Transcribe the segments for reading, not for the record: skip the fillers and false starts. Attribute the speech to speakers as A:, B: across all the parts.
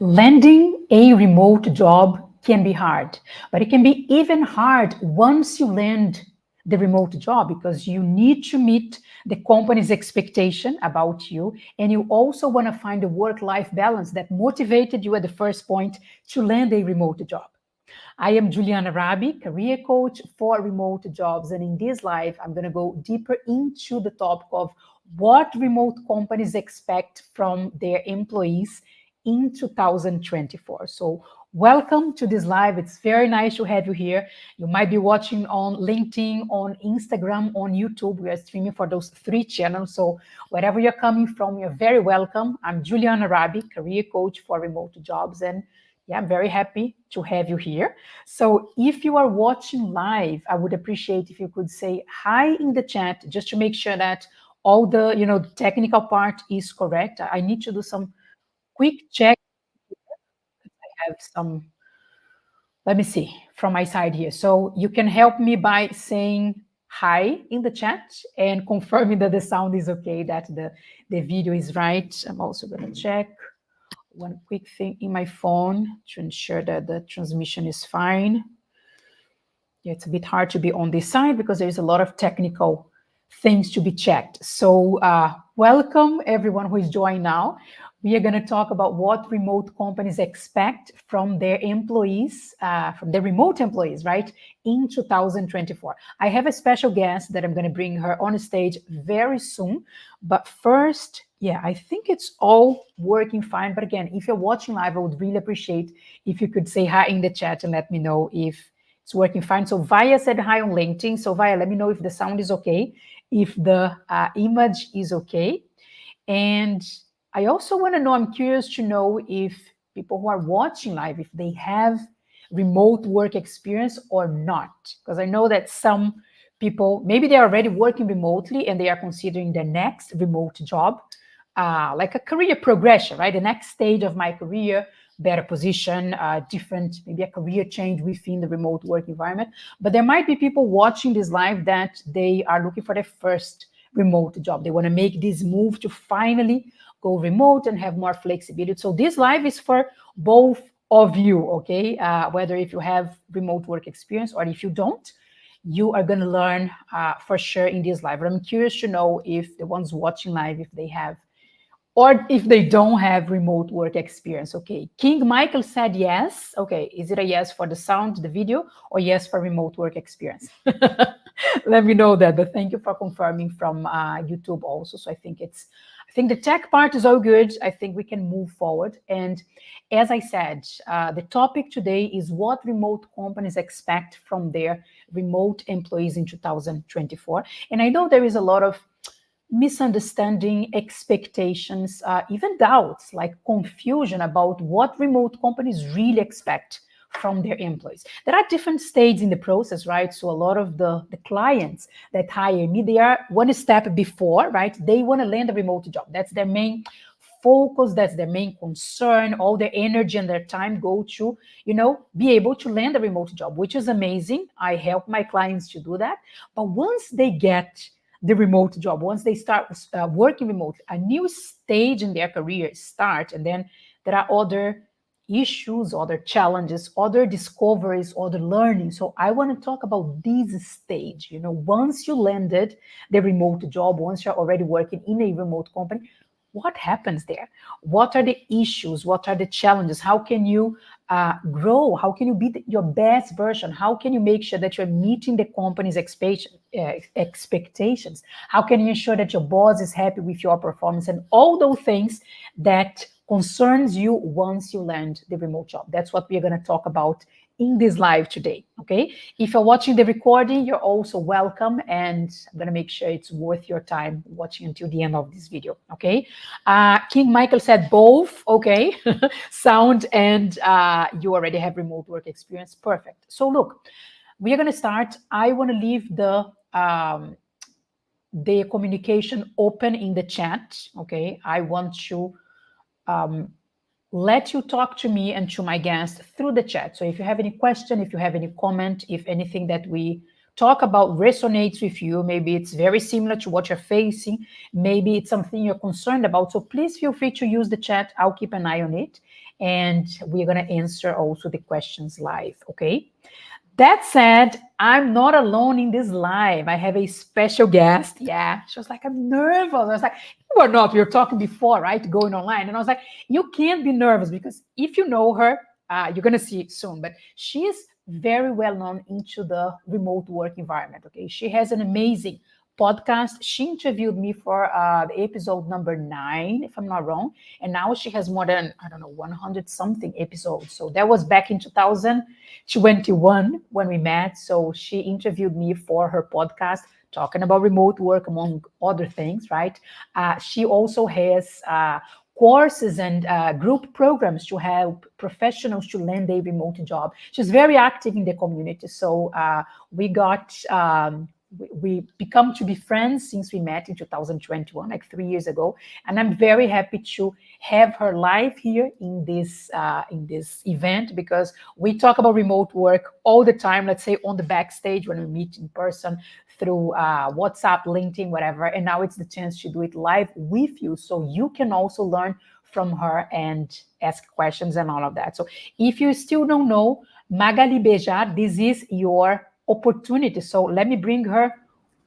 A: Landing a remote job can be hard, but it can be even hard once you land the remote job because you need to meet the company's expectation about you, and you also want to find a work-life balance that motivated you at the first point to land a remote job. I am Juliana Rabi, career coach for remote jobs. And in this live, I'm going to go deeper into the topic of what remote companies expect from their employees in 2024. So, welcome to this live. It's very nice to have you here. You might be watching on LinkedIn, on Instagram, on YouTube. We are streaming for those three channels. So, wherever you're coming from, you're very welcome. I'm Juliana Rabi, career coach for remote jobs. And yeah, I'm very happy to have you here. So if you are watching live, I would appreciate if you could say hi in the chat just to make sure that all the, the technical part is correct. I need to do some quick check. I have some, let me see, from my side here. So you can help me by saying hi in the chat and confirming that the sound is okay, that the video is right. I'm also going to check one quick thing in my phone to ensure that the transmission is fine. Yeah, it's a bit hard to be on this side because there's a lot of technical things to be checked. So welcome everyone who is joining now. We are going to talk about what remote companies expect from their employees, from their remote employees, right, in 2024. I have a special guest that I'm going to bring her on stage very soon. But first, yeah, I think it's all working fine. But again, if you're watching live, I would really appreciate if you could say hi in the chat and let me know if it's working fine. So Vaya said hi on LinkedIn. So Vaya, let me know if the sound is okay, if the image is okay. And I also want to know, I'm curious to know if people who are watching live, if they have remote work experience or not. Because I know that some people, maybe they're already working remotely and they are considering their next remote job, like a career progression, right? The next stage of my career, better position, different, maybe a career change within the remote work environment. But there might be people watching this live that they are looking for their first remote job. They want to make this move to finally go remote and have more flexibility. So this live is for both of you, okay? Whether if you have remote work experience or if you don't, you are going to learn for sure in this live. But I'm curious to know if the ones watching live, if they have or if they don't have remote work experience. Okay, King Michael said yes. Okay, is it a yes for the sound, the video, or yes for remote work experience? Let me know that, but thank you for confirming from YouTube also. So I think the tech part is all good. I think we can move forward. And as I said, the topic today is what remote companies expect from their remote employees in 2024. And I know there is a lot of misunderstanding, expectations, even doubts, like confusion about what remote companies really expect from their employees. There are different stages in the process, right? So a lot of the clients that hire me, they are one step before, right? They want to land a remote job. That's their main focus, that's their main concern. All their energy and their time go to, be able to land a remote job, which is amazing. I help my clients to do that. But once they get the remote job, once they start working remotely, a new stage in their career start, and then there are other issues, other challenges, other discoveries, other learning. So I want to talk about this stage. Once you landed the remote job, once you're already working in a remote company, what happens there? What are the issues? What are the challenges? How can you grow? How can you be your best version? How can you make sure that you're meeting the company's expectations? How can you ensure that your boss is happy with your performance and all those things that concerns you once you land the remote job? That's what we're going to talk about in this live today, okay? If you're watching the recording, you're also welcome, and I'm gonna make sure it's worth your time watching until the end of this video, okay? King Michael said both, okay? Sound and you already have remote work experience, perfect. So look, we are gonna start. I wanna leave the communication open in the chat, okay? I want to let you talk to me and to my guest through the chat. So if you have any question, if you have any comment, if anything that we talk about resonates with you. Maybe it's very similar to what you're facing. Maybe it's something you're concerned about. So please feel free to use the chat. I'll keep an eye on it. And we're going to answer also the questions live. Okay. That said, I'm not alone in this live. I have a special guest. Yeah. She was like, I'm nervous. I was like, you were not. We were talking before, right? Going online. And I was like, you can't be nervous because if you know her, you're going to see it soon. But she's very well known into the remote work environment. Okay. She has an amazing podcast. She interviewed me for the episode number 9, if I'm not wrong. And now she has more than, I don't know, 100 something episodes. So that was back in 2021 when we met. So she interviewed me for her podcast talking about remote work, among other things, right? She also has courses and group programs to help professionals to land a remote job. She's very active in the community. So we got we become to be friends since we met in 2021, like 3 years ago. And I'm very happy to have her live here in this event, because we talk about remote work all the time, let's say on the backstage when we meet in person through WhatsApp, LinkedIn, whatever. And now it's the chance to do it live with you, so you can also learn from her and ask questions and all of that. So if you still don't know Magali Bejar, this is your opportunity. So let me bring her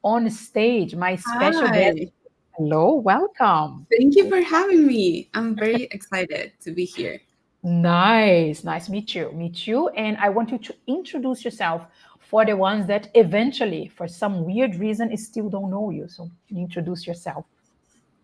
A: on stage, my special guest.
B: Hi,
A: Hello, welcome.
B: thank you for having me. I'm very excited to be here.
A: Nice. Meet you. And I want you to introduce yourself for the ones that eventually, for some weird reason, still don't know you. So introduce yourself.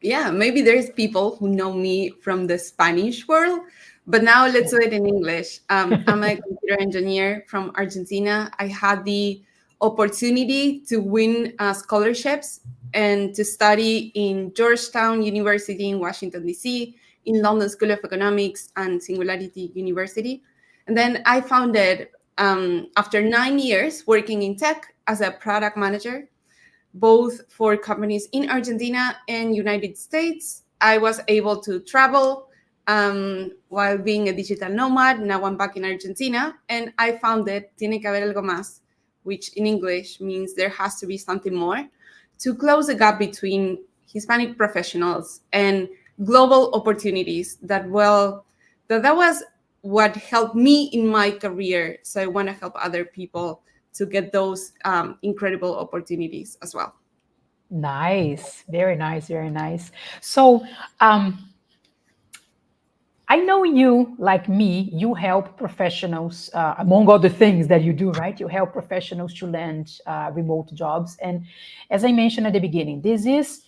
B: Yeah, maybe there's people who know me from the Spanish world, but now let's do it in English. I'm a computer engineer from Argentina. I had the opportunity to win scholarships and to study in Georgetown University in Washington, D.C., in London School of Economics and Singularity University. And then I found it after 9 years working in tech as a product manager, both for companies in Argentina and United States. I was able to travel while being a digital nomad. Now I'm back in Argentina, and I founded Tiene que haber algo más, which in English means there has to be something more, to close the gap between Hispanic professionals and global opportunities. That was what helped me in my career. So I want to help other people to get those incredible opportunities as well.
A: Nice. Very nice. Very nice. So, I know you, like me, you help professionals, among other things that you do, right? You help professionals to land remote jobs. And as I mentioned at the beginning, this is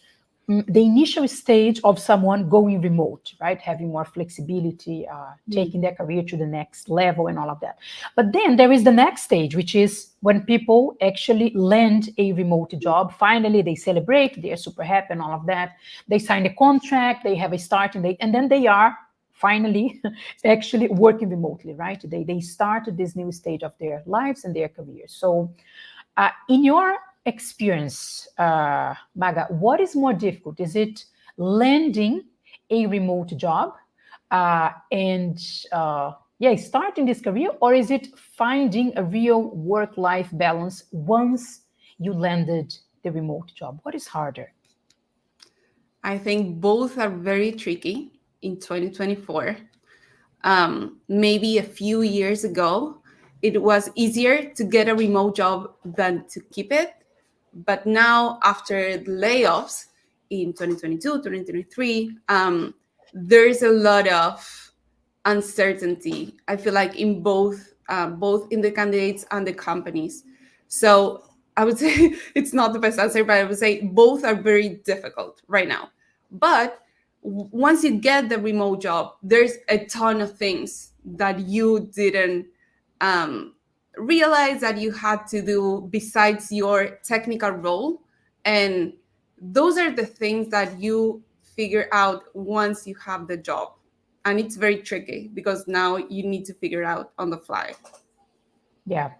A: the initial stage of someone going remote, right? Having more flexibility, taking their career to the next level and all of that. But then there is the next stage, which is when people actually land a remote job. Finally, they celebrate, they are super happy and all of that. They sign a contract, they have a starting date, and then they are finally actually working remotely, right? They started this new stage of their lives and their careers. So in your experience, Maga, what is more difficult? Is it landing a remote job and starting this career, or is it finding a real work-life balance once you landed the remote job? What is harder?
B: I think both are very tricky in 2024. Maybe a few years ago, it was easier to get a remote job than to keep it. But now, after the layoffs in 2022, 2023, there's a lot of uncertainty, I feel like, in both in the candidates and the companies. So I would say it's not the best answer, but I would say both are very difficult right now. But once you get the remote job, there's a ton of things that you didn't realize that you had to do besides your technical role. And those are the things that you figure out once you have the job. And it's very tricky because now you need to figure out on the fly.
A: Yeah.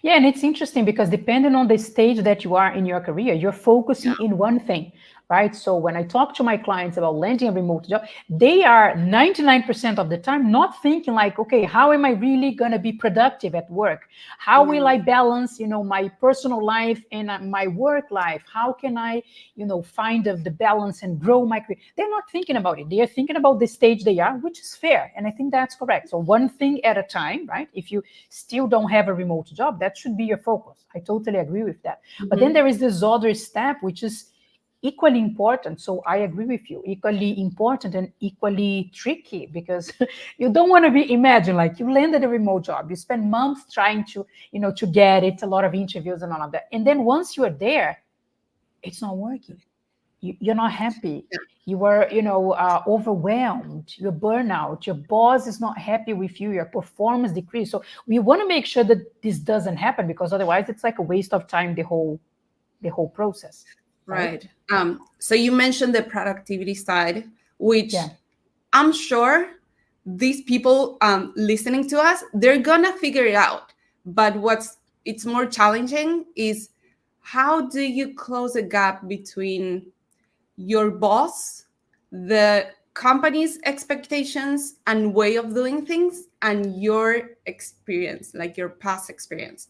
A: Yeah, and it's interesting because depending on the stage that you are in your career, you're focusing in one thing, right? So when I talk to my clients about landing a remote job, they are 99% of the time not thinking like, okay, how am I really going to be productive at work? How will I balance, my personal life and my work life? How can I, find the balance and grow my career? They're not thinking about it. They are thinking about the stage they are, which is fair. And I think that's correct. So one thing at a time, right? If you still don't have a remote job, that should be your focus. I totally agree with that. But then there is this other step, which is equally important. So I agree with you, equally important and equally tricky, because you don't want to imagine like you landed a remote job, you spend months trying to, to get it, a lot of interviews and all of that. And then once you are there, it's not working. You're not happy. You are, overwhelmed, you're burnout, your boss is not happy with you, your performance decrease. So we want to make sure that this doesn't happen, because otherwise it's like a waste of time, the whole process.
B: Right. So you mentioned the productivity side, which I'm sure these people listening to us, they're gonna figure it out. But it's more challenging is, how do you close a gap between your boss, the company's expectations and way of doing things, and your experience, like your past experience?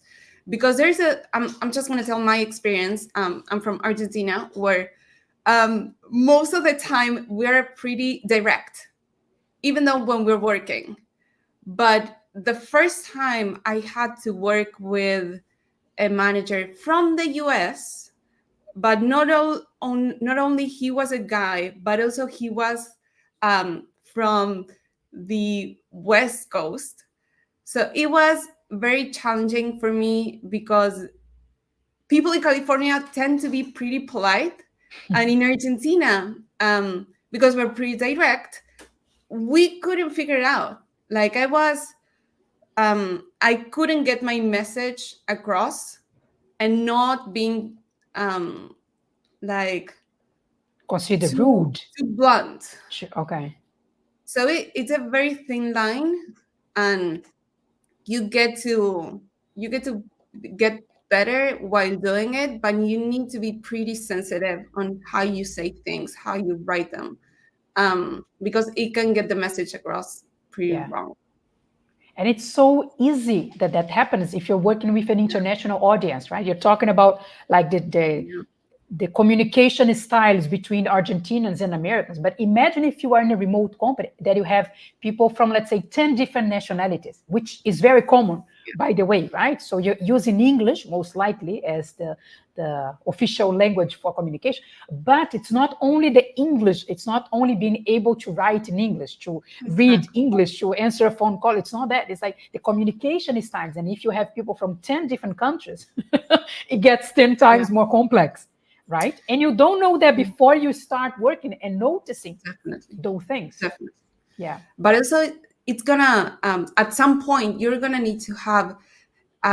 B: Because I'm just going to tell my experience. I'm from Argentina, where most of the time we're pretty direct, even though when we're working. But the first time I had to work with a manager from the US, but not only he was a guy, but also he was from the West Coast. So it was very challenging for me, because people in California tend to be pretty polite. And in Argentina, because we're pretty direct, we couldn't figure it out. Like I couldn't get my message across and not being like
A: considered rude,
B: too blunt.
A: Okay.
B: So it's a very thin line, and you get to get better while doing it, but you need to be pretty sensitive on how you say things, how you write them, because it can get the message across pretty wrong.
A: And it's so easy that happens if you're working with an international audience, right? You're talking about like the communication styles between Argentinians and Americans. But imagine if you are in a remote company that you have people from, let's say, 10 different nationalities, which is very common, by the way, right? So you're using English most likely as the official language for communication. But it's not only the English, it's not only being able to write in English, to read English, to answer a phone call. It's not that. It's like the communication styles. And if you have people from 10 different countries, it gets 10 times more complex. Right? And you don't know that before you start working and noticing those things.
B: Definitely.
A: Yeah.
B: But also, it's gonna, at some point, you're gonna need to have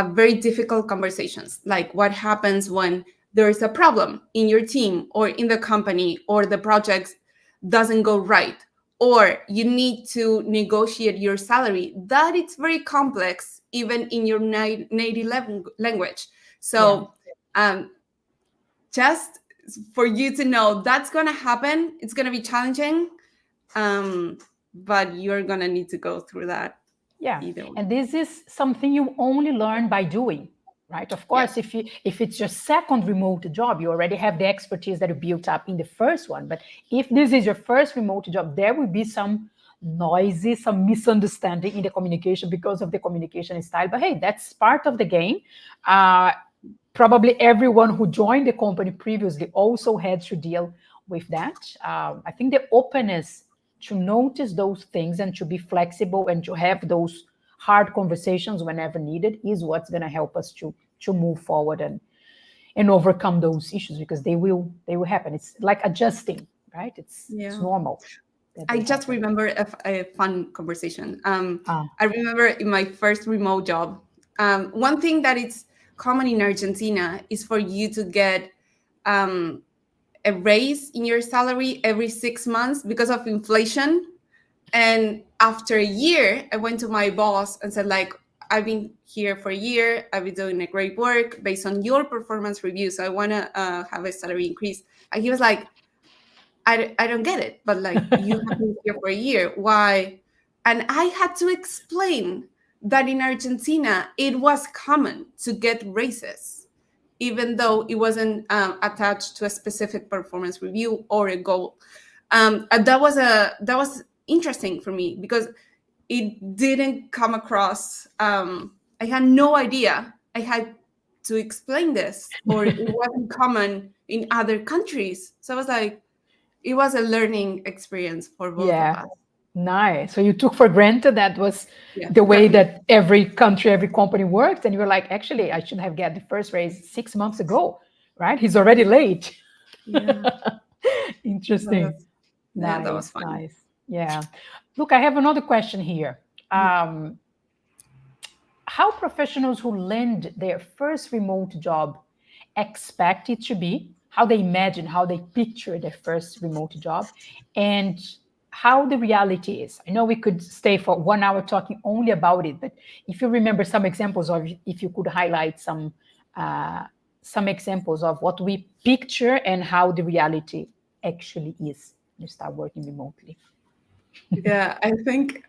B: very difficult conversations. Like, what happens when there is a problem in your team or in the company, or the project doesn't go right, or you need to negotiate your salary. That it's very complex, even in your native language. So, just for you to know, that's going to happen. It's going to be challenging, but you're going to need to go through that.
A: Yeah. And this is something you only learn by doing, right? Of course, if it's your second remote job, you already have the expertise that you built up in the first one. But if this is your first remote job, there will be some noisy, some misunderstanding in the communication because of the communication style. But hey, that's part of the game. Probably everyone who joined the company previously also had to deal with that. I think the openness to notice those things and to be flexible and to have those hard conversations whenever needed is what's going to help us to move forward and overcome those issues, because they will happen. It's like adjusting, right? It's normal.
B: I just remember a fun conversation. I remember in my first remote job, one thing that it's common in Argentina is for you to get a raise in your salary every 6 months because of inflation. And after a year, I went to my boss and said, like, I've been here for a year. I've been doing a great work based on your performance review. So I want to have a salary increase. And he was like, I don't get it. But like, you have been here for a year. Why? And I had to explain that in Argentina, it was common to get raises, even though it wasn't attached to a specific performance review or a goal. And that was interesting for me because it didn't come across. I had no idea I had to explain this, or it wasn't common in other countries. So I was like, it was a learning experience for both of
A: Yeah.
B: us.
A: Nice. So you took for granted that was
B: Yeah,
A: the way
B: definitely.
A: that every country, every company worked, and you were like, actually, I should have get the first raise 6 months ago, right? He's already late.
B: Yeah,
A: Interesting.
B: that was
A: Nice,
B: fun.
A: nice. Yeah. Look, I have another question here. How professionals who land their first remote job expect it to be, how they imagine, how they picture their first remote job, and how the reality is. I know we could stay for 1 hour talking only about it, but if you remember some examples of, if you could highlight uh, some examples of what we picture and how the reality actually is when you start working remotely.
B: Yeah, I think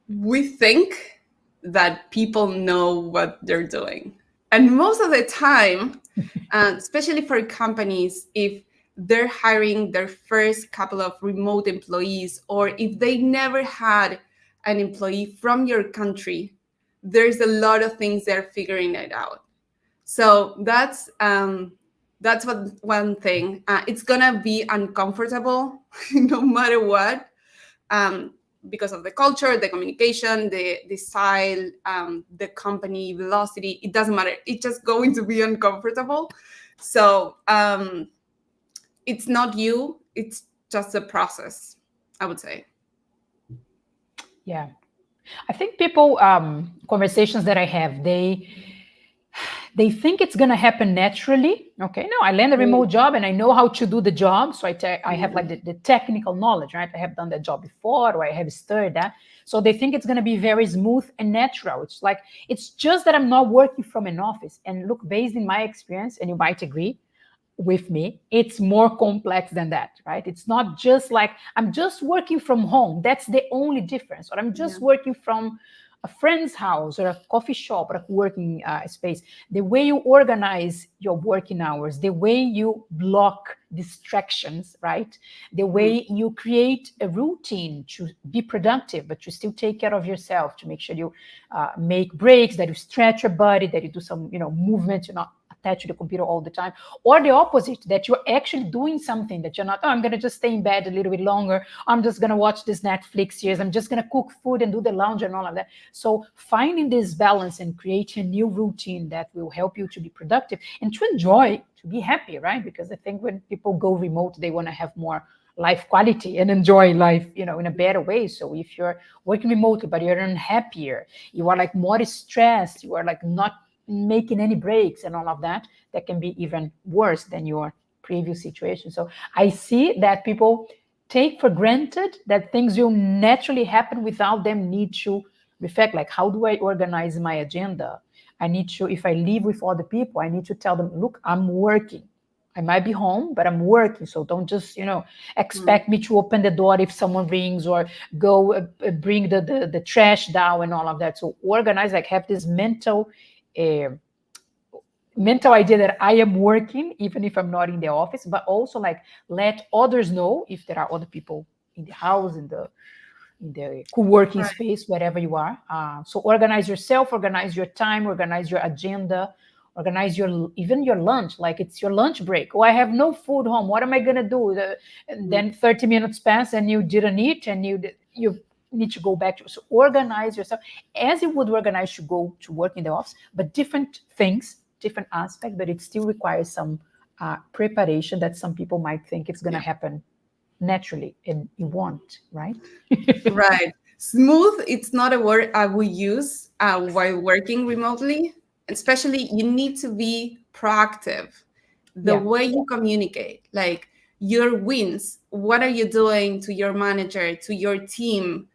B: we think that people know what they're doing. And most of the time, especially for companies, if they're hiring their first couple of remote employees, or if they never had an employee from your country, there's a lot of things they're figuring it out. So that's one thing. It's gonna be uncomfortable no matter what, um, because of the culture, the communication, the style, the company velocity. It doesn't matter. It's just going to be uncomfortable. So it's not you. It's just a process, I would say.
A: Yeah. I think people, conversations that I have, they think it's going to happen naturally. Okay, no, I land a remote job and I know how to do the job. So I have like the technical knowledge, right? I have done that job before, or I have studied that. So they think it's going to be very smooth and natural. It's like, it's just that I'm not working from an office. And look, based in my experience, and you might agree with me, it's more complex than that, right? It's not just like I'm just working from home. That's the only difference. Or I'm just
B: Yeah.
A: working from a friend's house or a coffee shop or a working space. The way you organize your working hours, the way you block distractions, right? The way you create a routine to be productive, but you still take care of yourself, to make sure you make breaks, that you stretch your body, that you do some, movement. You're not attached to the computer all the time, or the opposite, that you're actually doing something, that you're not, oh, I'm going to just stay in bed a little bit longer, I'm just going to watch this Netflix series, I'm just going to cook food and do the laundry and all of that. So finding this balance and creating a new routine that will help you to be productive and to enjoy, to be happy, right? Because I think when people go remote, they want to have more life quality and enjoy life, in a better way. So if you're working remotely but you're unhappier, you are like more stressed, you are like not making any breaks and all of that, that can be even worse than your previous situation. So I see that people take for granted that things will naturally happen without them need to reflect, like, how do I organize my agenda? I need to, if I live with other people, I need to tell them, look, I'm working. I might be home, but I'm working. So don't just, expect me to open the door if someone rings, or go bring the trash down and all of that. So organize, like, have this uh, mental idea that I am working, even if I'm not in the office, but also like let others know if there are other people in the house, in the co-working
B: Right.
A: space, wherever you are. So organize yourself, organize your time, organize your agenda, organize even your lunch. Like, it's your lunch break. Oh, I have no food home. What am I gonna do? And then 30 minutes pass and you didn't eat, and you need to go back to. So organize yourself as you would organize to go to work in the office, but different things, different aspect, but it still requires some preparation that some people might think it's gonna
B: Yeah.
A: happen naturally, and you won't, right?
B: Right. Smooth, it's not a word I would use while working remotely. Especially, you need to be proactive. The
A: Yeah.
B: way you communicate, like your wins, what are you doing to your manager, to your team?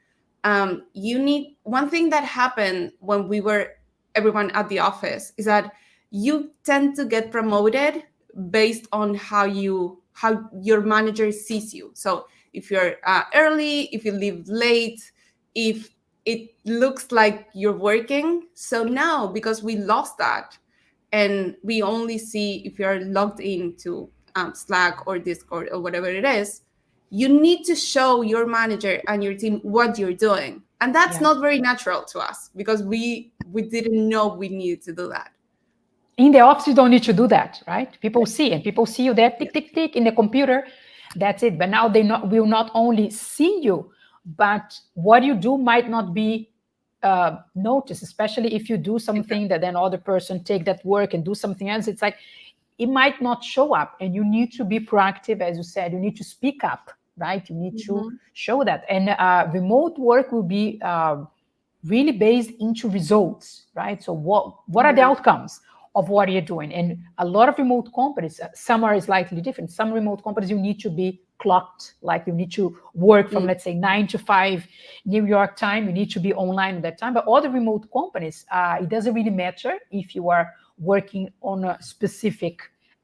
B: You need, one thing that happened when we were everyone at the office is that you tend to get promoted based on how you how your manager sees you. So if you're early, if you leave late, if it looks like you're working. So now, because we lost that, and we only see if you're logged into Slack or Discord or whatever it is, you need to show your manager and your team what you're doing. And that's not very natural to us because we didn't know we needed to do that.
A: In the office, you don't need to do that, right? People see, and people see you there, tick, tick, tick, in the computer. That's it. But now they will not only see you, but what you do might not be noticed, especially if you do something that then other person take that work and do something else. It's like, it might not show up, and you need to be proactive. As you said, you need to speak up, right? You need to show that. And remote work will be really based into results, right? So what are the outcomes of what you're doing? And a lot of remote companies, some are slightly different. Some remote companies, you need to be clocked, like you need to work from, let's say, 9 to 5 New York time. You need to be online at that time. But other remote companies, it doesn't really matter if you are working on a specific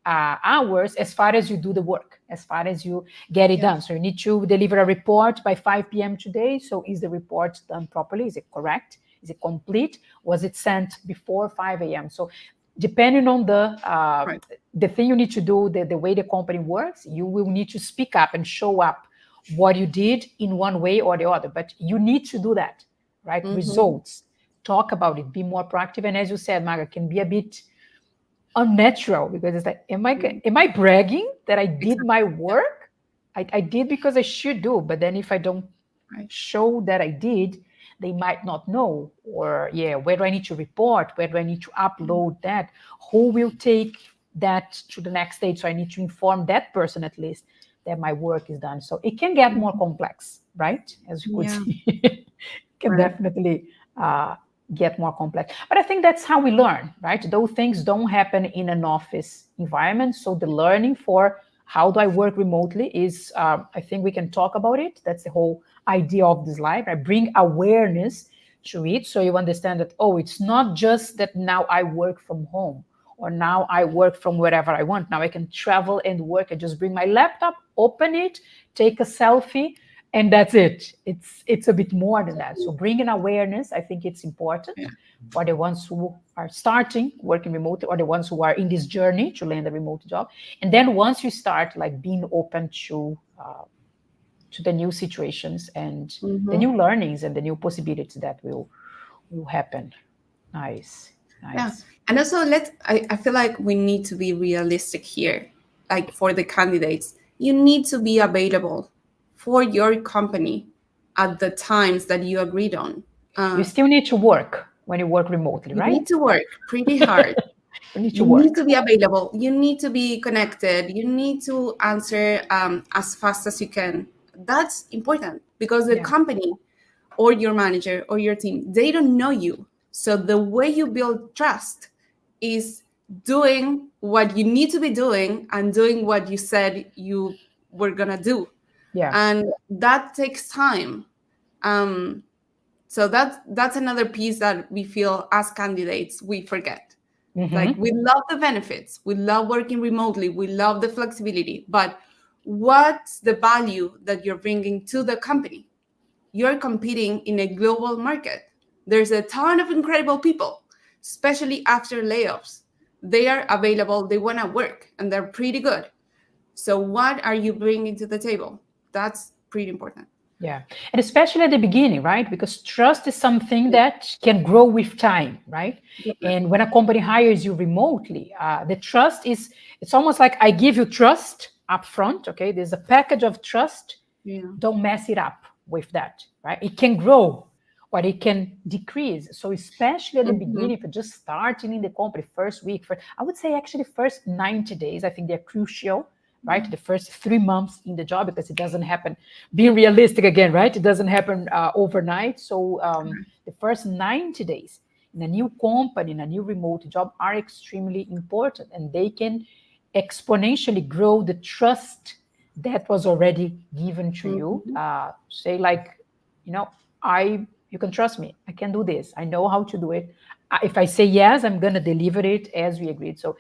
A: hours, as far as you do the work, as far as you get it done. So you need to deliver a report by 5 p.m. today. So is the report done properly? Is it correct? Is it complete? Was it sent before 5 a.m.? So depending on the thing you need to do, the way the company works, you will need to speak up and show up what you did in one way or the other. But you need to do that, right? Results. Talk about it. Be more proactive. And as you said, Maga, can be a bit unnatural because it's like, am I bragging that I did my work? I did because I should do. But then if I don't show that I did, they might not know. Or where do I need to report? Where do I need to upload that? Who will take that to the next stage? So I need to inform that person at least that my work is done. So it can get more complex, right? As you could see, it can definitely get more complex. But I think that's how we learn, right? Those things don't happen in an office environment. So the learning for how do I work remotely is, I think we can talk about it. That's the whole idea of this live. I bring awareness to it so you understand that, oh, it's not just that now I work from home or now I work from wherever I want. Now I can travel and work. I just bring my laptop, open it, take a selfie, and that's it. It's a bit more than that. So bringing awareness, I think it's important for the ones who are starting working remotely or the ones who are in this journey to land a remote job. And then once you start like being open to the new situations and the new learnings and the new possibilities that will happen. Nice.
B: Yeah. And also I feel like we need to be realistic here. Like for the candidates, you need to be available for your company at the times that you agreed on.
A: You still need to work when you work remotely, right?
B: You need to work pretty hard.
A: You need to
B: you
A: work.
B: need to be available. You need to be connected. You need to answer as fast as you can. That's important because the company or your manager or your team, they don't know you. So the way you build trust is doing what you need to be doing and doing what you said you were going to do.
A: Yeah.
B: And that takes time. So that's another piece that we feel as candidates, we forget. Like we love the benefits. We love working remotely. We love the flexibility. But what's the value that you're bringing to the company? You're competing in a global market. There's a ton of incredible people, especially after layoffs. They are available. They want to work and they're pretty good. So what are you bringing to the table? That's pretty important.
A: Yeah. And especially at the beginning, right? Because trust is something that can grow with time, right? And when a company hires you remotely, the trust is, it's almost like I give you trust up front, okay? There's a package of trust. Don't mess it up with that, right? It can grow or it can decrease. So especially at the beginning, if you're just starting in the company, first week, I would say actually first 90 days, I think they're crucial, right? The first 3 months in the job, because it doesn't happen, being realistic again, right? It doesn't happen overnight. So the first 90 days in a new company, in a new remote job are extremely important, and they can exponentially grow the trust that was already given to you. Say like, you know, you can trust me. I can do this. I know how to do it. if I say yes, I'm going to deliver it as we agreed. So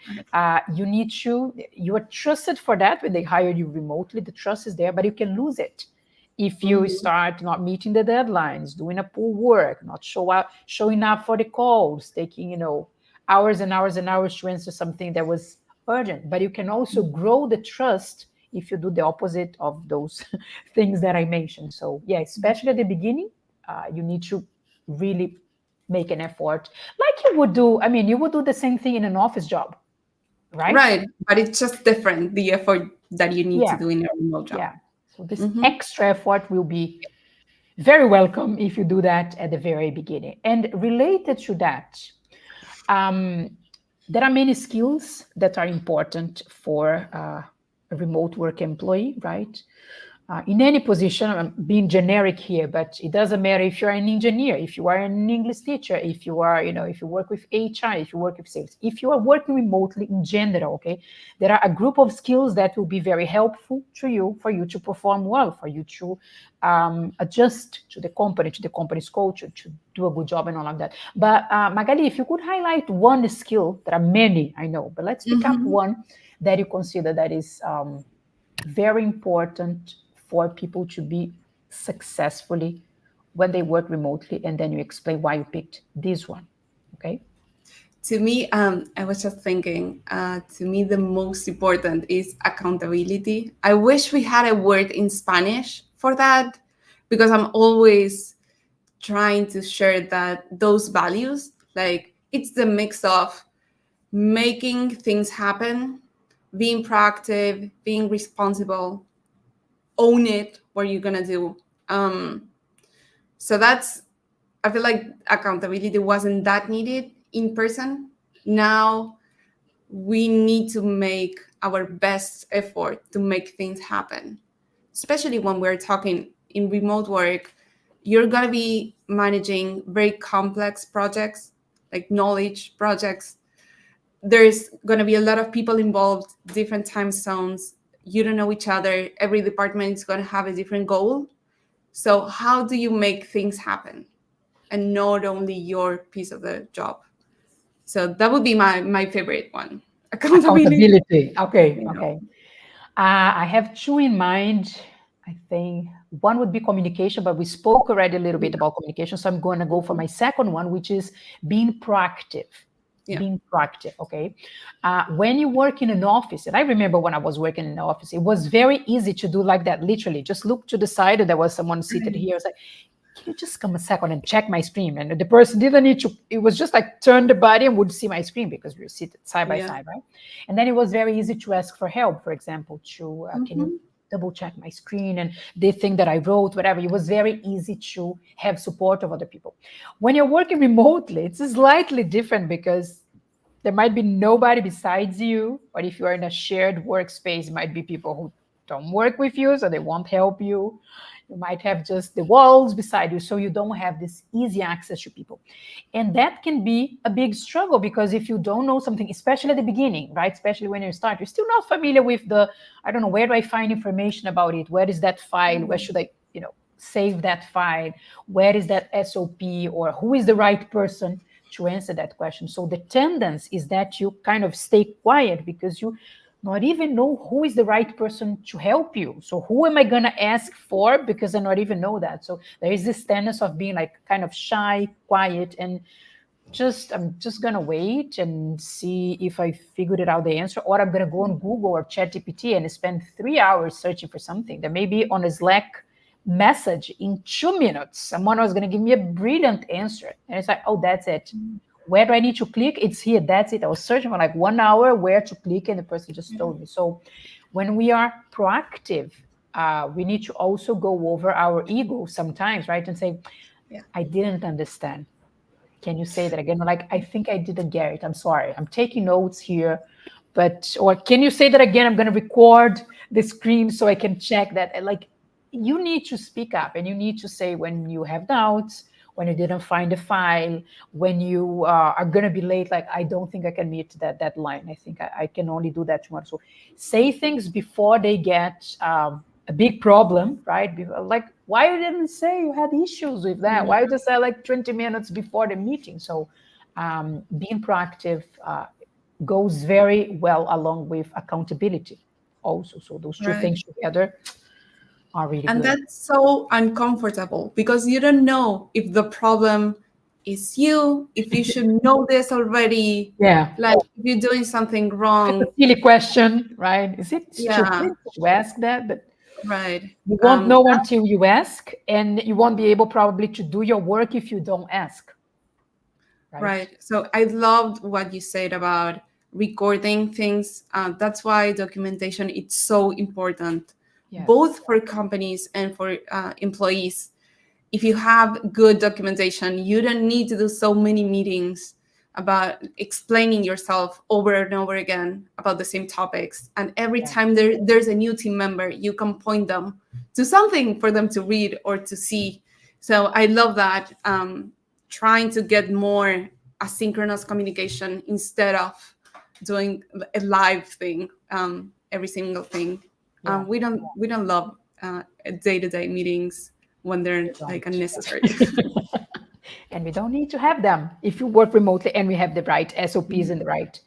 A: you are trusted for that when they hire you remotely. The trust is there, but you can lose it if you
B: Mhm.
A: start not meeting the deadlines, doing a poor work, not showing up for the calls, taking, hours and hours and hours to answer something that was urgent. But you can also grow the trust if you do the opposite of those things that I mentioned. So yeah, especially at the beginning, you need to really make an effort like you would do. I mean, you would do the same thing in an office job, right?
B: Right, but it's just different, the effort that you need to
A: Yeah,
B: do in a remote job.
A: yeah. So this
B: Hmm.
A: extra effort will be very welcome if you do that at the very beginning. And related to that, um, there are many skills that are important for a remote work employee, right? In any position, I'm being generic here, but it doesn't matter if you're an engineer, if you are an English teacher, if you are, if you work with HR, if you work with sales, if you are working remotely in general, okay, there are a group of skills that will be very helpful to you for you to perform well, for you to adjust to the company's culture, to do a good job and all of that. But Magali, if you could highlight one skill, there are many, I know, but let's pick up
B: Hmm.
A: one that you consider that is very important for people to be successfully when they work remotely, and then you explain why you picked this one. Okay.
B: To me, I was just thinking, to me, the most important is accountability. I wish we had a word in Spanish for that, because I'm always trying to share that those values, like it's the mix of making things happen, being proactive, being responsible, own it, what you're gonna do. So that's, I feel like accountability wasn't that needed in person. Now we need to make our best effort to make things happen, especially when we're talking in remote work. You're going to be managing very complex projects, like knowledge projects. There's going to be a lot of people involved, different time zones. You don't know each other. Every department is going to have a different goal. So how do you make things happen, and not only your piece of the job? So that would be my favorite one. Accountability.
A: Accountability. Okay.
B: Yeah.
A: Okay. I have two in mind. I think one would be communication, but we spoke already a little bit about communication. So I'm going to go for my second one, which is being proactive.
B: Yeah.
A: Being proactive. Okay. When you work in an office, and I remember when I was working in an office, it was very easy to do like that. Literally, just look to the side, and there was someone seated here. It's like, can you just come a second and check my screen? And the person didn't need to, it was just like turn the body and would see my screen because we were seated side by
B: Yeah.
A: side, right? And then it was very easy to ask for help, for example, can you
B: Mhm.
A: double check my screen and the thing that I wrote, whatever. It was very easy to have support of other people. When you're working remotely, it's slightly different because there might be nobody besides you, or if you are in a shared workspace, it might be people who don't work with you, so they won't help you. You might have just the walls beside you, so you don't have this easy access to people. And that can be a big struggle because if you don't know something, especially at the beginning, right? Especially when you start, you're still not familiar with I don't know, where do I find information about it? Where is that file? Where should I, save that file? Where is that SOP? Or who is the right person to answer that question? So the tendency is that you kind of stay quiet because you not even know who is the right person to help you. So who am I going to ask for? Because I not even know that. So there is this tendency of being like kind of shy, quiet, and I'm just gonna wait and see if I figured it out the answer, or I'm gonna go on Google or ChatGPT and spend 3 hours searching for something that maybe on a Slack message in 2 minutes, someone was gonna give me a brilliant answer. And it's like, oh, that's it. Where do I need to click? It's here. That's it. I was searching for like 1 hour where to click, and the person just told me. So when we are proactive, we need to also go over our ego sometimes, right? And say,
B: Yeah.
A: I didn't understand. Can you say that again? Like, I think I didn't get it. I'm sorry. I'm taking notes here, or can you say that again? I'm going to record the screen so I can check that. And like, you need to speak up and you need to say when you have doubts, when you didn't find a file, when you are going to be late. Like, I don't think I can meet that deadline. I think I can only do that tomorrow. So say things before they get a big problem, right? Like, why you didn't say you had issues with that? Why you just said like 20 minutes before the meeting? So being proactive goes very well along with accountability also. So those two
B: Right.
A: things together are really
B: And
A: good.
B: that's so uncomfortable because you don't know if the problem is you, if you should know this already,
A: Yeah.
B: like if you're doing something
A: It's a
B: wrong.
A: silly question, right? Is it
B: Yeah,
A: stupid to ask that? But
B: right.
A: you won't know until you ask, and you won't be able probably to do your work if you don't ask, right?
B: Right. So I loved what you said about recording things. That's why documentation is so important,
A: Yes.
B: both for companies and for employees. If you have good documentation, you don't need to do so many meetings about explaining yourself over and over again about the same topics. And every
A: Yeah.
B: time there's a new team member, you can point them to something for them to read or to see. So I love that. Trying to get more asynchronous communication instead of doing a live thing, every single thing.
A: Yeah.
B: We don't love day-to-day meetings when they're
A: We
B: like
A: don't.
B: unnecessary.
A: And we don't need to have them if you work remotely and we have the right SOPs and the right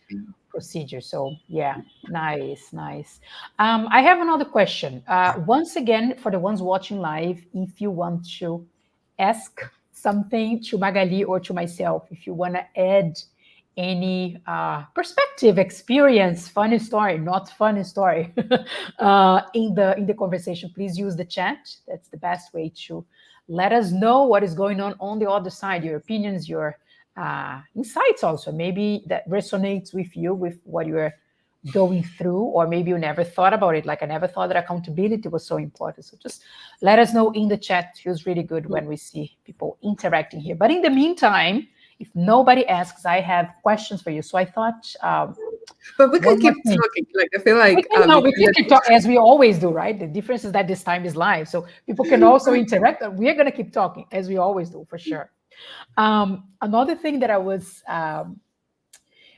A: procedure. So yeah, nice, nice. I have another question. Once again, for the ones watching live, if you want to ask something to Magali or to myself, if you want to add any perspective, experience, funny story, not funny story, in the conversation, please use the chat. That's the best way to let us know what is going on the other side, your opinions, your insights also. Maybe that resonates with you, with what you're going through, or maybe you never thought about it. Like I never thought that accountability was so important. So just let us know in the chat. It feels really good when we see people interacting here. But in the meantime, if nobody asks, I have questions for you. So I thought
B: But we could
A: one more
B: keep
A: thing.
B: talking. Like I feel like
A: We can keep talking as we always do, right? The difference is that this time is live, so people can also interact. We're going to keep talking as we always do, for sure. Another thing that I was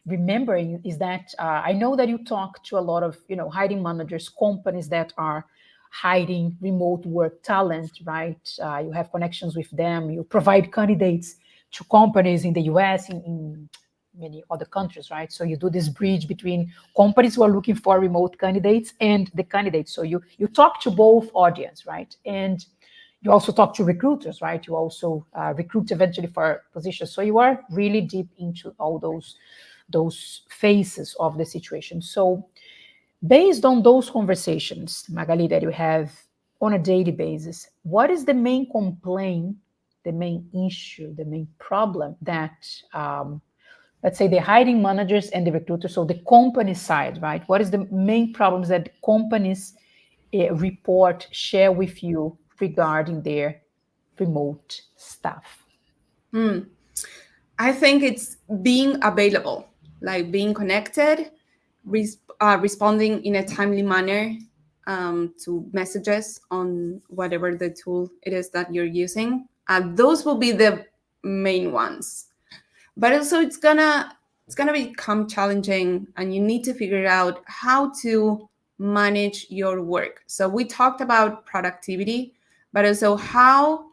A: remembering is that I know that you talk to a lot of hiring managers, companies that are hiring remote work talent, right? You have connections with them. You provide candidates to companies in the US, in many other countries, right? So you do this bridge between companies who are looking for remote candidates and the candidates. So you talk to both audience, right? And you also talk to recruiters, right? You also recruit eventually for positions. So you are really deep into all those phases of the situation. So based on those conversations, Magali, that you have on a daily basis, what is the main complaint, the main issue, the main problem that let's say the hiring managers and the recruiters, so the company side, right? What is the main problems that companies report, share with you regarding their remote staff?
B: I think it's being available, like being connected, responding in a timely manner to messages on whatever the tool it is that you're using. Those will be the main ones. But also, it's gonna become challenging, and you need to figure out how to manage your work. So we talked about productivity, but also how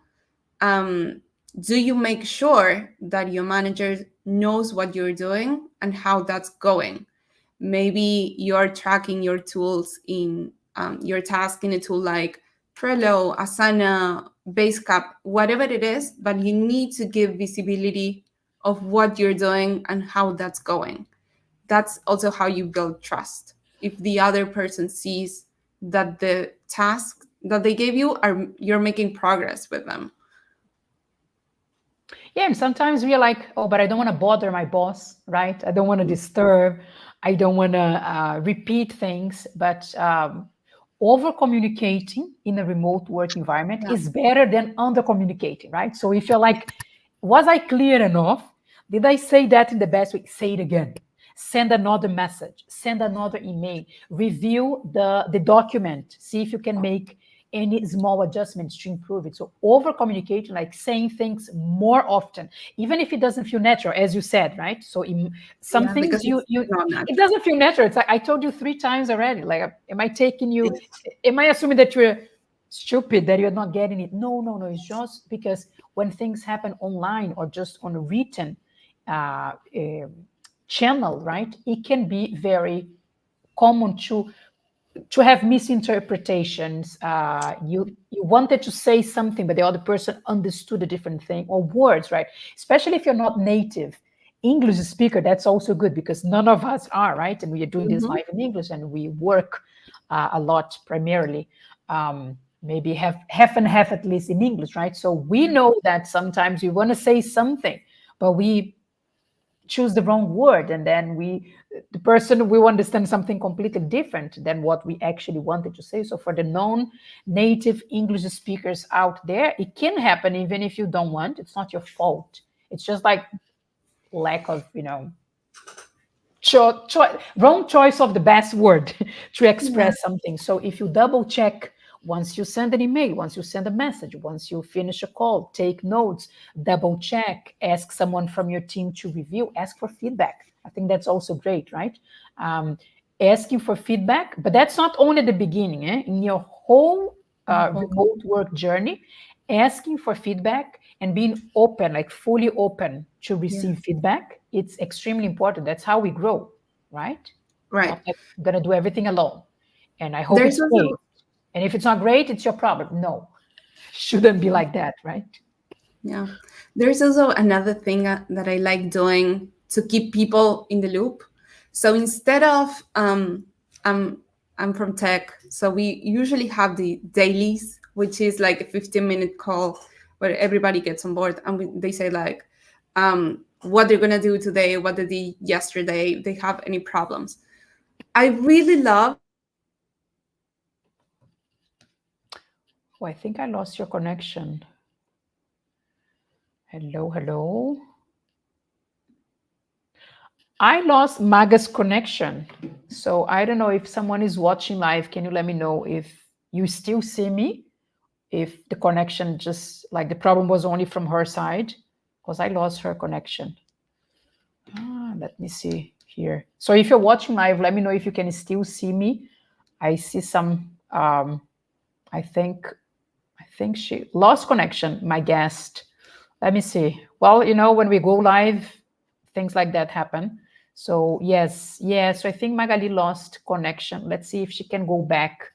B: do you make sure that your manager knows what you're doing and how that's going? Maybe you're tracking your tools in your task in a tool like Trello, Asana, Basecamp, whatever it is, but you need to give visibility of what you're doing and how that's going. That's also how you build trust. If the other person sees that the task that they gave you are you're making progress with them.
A: Yeah, and sometimes we are like, oh, but I don't want to bother my boss, right? I don't want to disturb. I don't want to repeat things. But over communicating in a remote work environment
B: Yeah.
A: is better than under communicating, right? So if you're like, was I clear enough? Did I say that in the best way? Say it again. Send another message. Send another email. Review the document. See if you can make any small adjustments to improve it. So over communicating, like saying things more often, even if it doesn't feel natural, as you said, right? So some
B: Yeah,
A: things
B: because
A: you
B: it's not
A: it
B: natural.
A: doesn't feel natural. It's like I told you 3 times already. Like, am I taking you? Am I assuming that you're stupid, that you're not getting it? No, no, no. It's just because when things happen online or just on written, channel, right, it can be very common to have misinterpretations. You wanted to say something, but the other person understood a different thing, or words, right? Especially if you're not native English speaker, that's also good because none of us are, right? And we are doing this
B: Mhm.
A: live in English, and we work a lot primarily. Maybe have half and half at least in English, right? So we know that sometimes we want to say something, but we choose the wrong word, and then the person will understand something completely different than what we actually wanted to say. So for the non-native English speakers out there, it can happen even if you don't want. It's not your fault. It's just like lack of, wrong choice of the best word to
B: Yeah.
A: express something. So if you double check once you send an email, once you send a message, once you finish a call, take notes, double check, ask someone from your team to review, ask for feedback. I think that's also great, right? Asking for feedback, but that's not only the beginning. In your whole remote work journey, asking for feedback and being open, like fully open to
B: Yeah.
A: receive feedback, it's extremely important. That's how we grow, right?
B: Right.
A: Not like I'm gonna do everything alone. And I hope
B: There's
A: it's great.
B: also
A: And if it's not great, it's your problem. No, shouldn't be like that, right?
B: Yeah. There's also another thing that I like doing to keep people in the loop. So instead of I'm I'm from tech, so we usually have the dailies, which is like a 15-minute call where everybody gets on board and they say like what they're gonna do today, what they did yesterday, if they have any problems. I really love
A: Oh, I think I lost your connection. Hello, hello. I lost Maga's connection. So I don't know if someone is watching live. Can you let me know if you still see me? If the connection just like the problem was only from her side? Because I lost her connection. Let me see here. So if you're watching live, let me know if you can still see me. I see some, I think she lost connection, my guest. Let me see. Well, when we go live, things like that happen. So yes. So I think Magali lost connection. Let's see if she can go back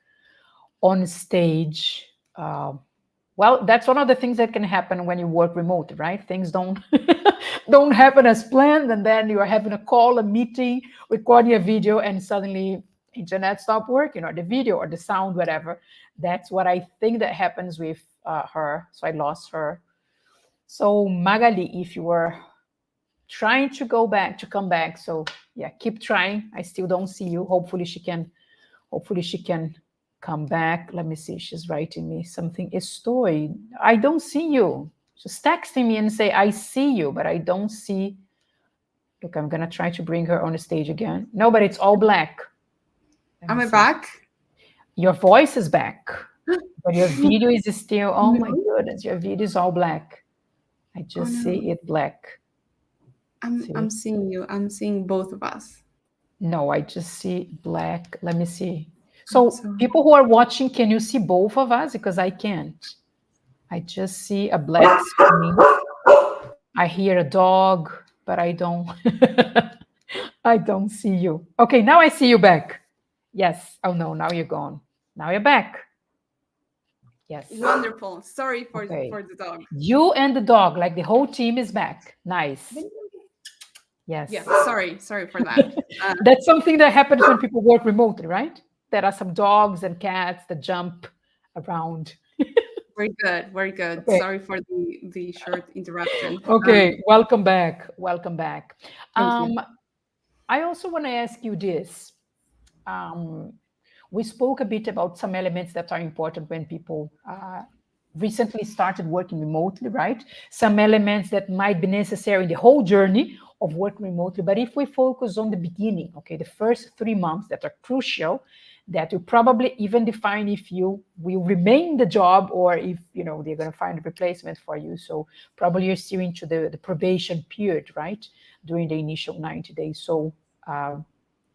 A: on stage. Well, that's one of the things that can happen when you work remote, right? Things don't don't happen as planned, and then you are having a call, a meeting, recording a video, and suddenly internet stop working, or the video, or the sound, whatever. That's what I think that happens with her. So I lost her. So Magali, if you were trying to come back, so yeah, keep trying. I still don't see you. Hopefully she can come back. Let me see. She's writing me something. Estoy. I don't see you. She's texting me and say, I see you, but I don't see. Look, I'm going to try to bring her on the stage again. No, but it's all black.
B: am I back?
A: Your voice is back, but your video is still, oh my
B: No.
A: goodness, your video is all black. I
B: Oh
A: just
B: no.
A: see it black.
B: I'm seeing you. I'm seeing both of us.
A: No, I just see black. Let me see.
B: I'm
A: So
B: sorry.
A: people who are watching, can you see both of us? Because I can't. I just see a black screen. I hear a dog, but I don't I don't see you. Okay, now I see you back. Yes. Oh no, now you're gone. Now you're back. Yes.
B: Wonderful. Sorry
A: Okay.
B: for the dog.
A: You and the dog, like the whole team is back. Nice. Yes.
B: Yeah, sorry for that.
A: That's something that happens when people work remotely, right? There are some dogs and cats that jump around.
B: Very good, very good.
A: Okay.
B: Sorry for the short interruption.
A: Okay. Welcome back. Welcome back.
B: Thank you.
A: I also want to ask you this. We spoke a bit about some elements that are important when people recently started working remotely, right? Some elements that might be necessary in the whole journey of working remotely. But if we focus on the beginning, okay, the first 3 months that are crucial, that will probably even define if you will remain in the job or if they're going to find a replacement for you. So probably you're still into the probation period, right? During the initial 90 days. So